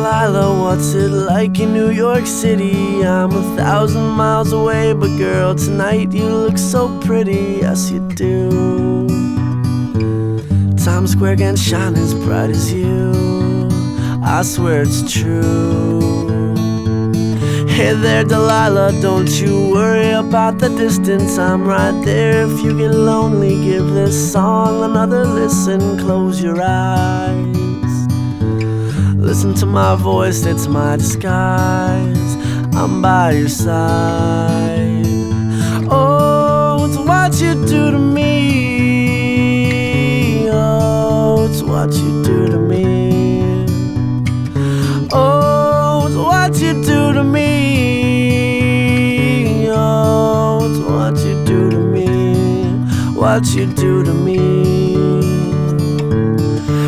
Delilah, what's it like in New York City? I'm 1,000 miles away, but girl, tonight you look so pretty, yes you do. Times Square can't shine as bright as you, I swear it's true. Hey there Delilah, don't you worry about the distance, I'm right there. If you get lonely, give this song another listen. Close your eyes, listen to my voice, it's my disguise, I'm by your side. Oh, it's what you do to me, oh, it's what you do to me. Oh, it's what you do to me, oh, it's what you do to me, what you do to me.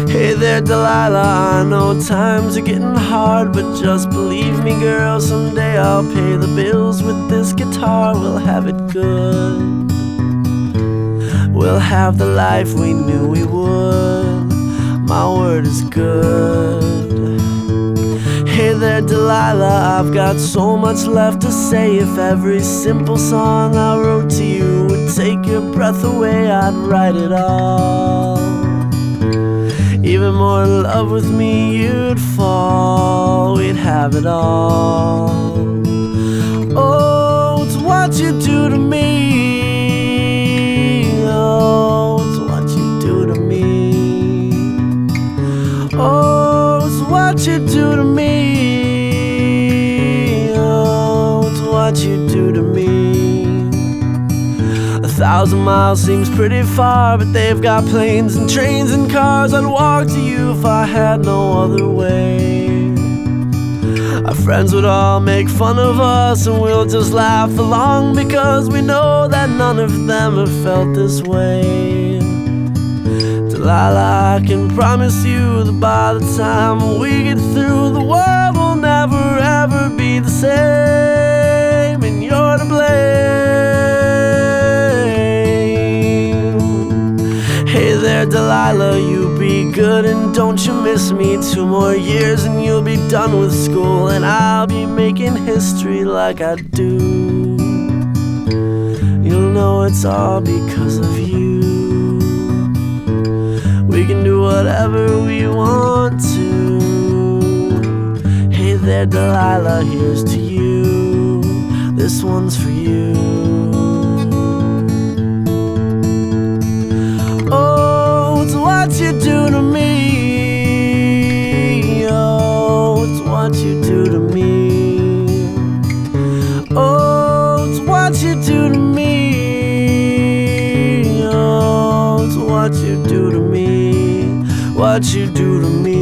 Hey there Delilah, I know times are getting hard, but just believe me girl, someday I'll pay the bills with this guitar. We'll have it good, we'll have the life we knew we would, my word is good. Hey there Delilah, I've got so much left to say. If every simple song I wrote to you would take your breath away, I'd write it all. Even more in love with me you'd fall, we'd have it all. Oh, it's what you do to me, oh, it's what you do to me. Oh, it's what you do to me, oh, it's what you do to me. 1,000 miles seems pretty far, but they've got planes and trains and cars. I'd walk to you if I had no other way. Our friends would all make fun of us, and we'll just laugh along, because we know that none of them have felt this way. Delilah, I can promise you that by the time we get through, the world will never ever be the same, and you're to blame. Hey there Delilah, you be good and don't you miss me. 2 more years and you'll be done with school, and I'll be making history like I do. You'll know it's all because of you. We can do whatever we want to. Hey there Delilah, here's to you, this one's for you. Oh, it's what you do to me, oh, it's what you do to me. Oh, it's what you do to me, oh, it's what you do to me, what you do to me.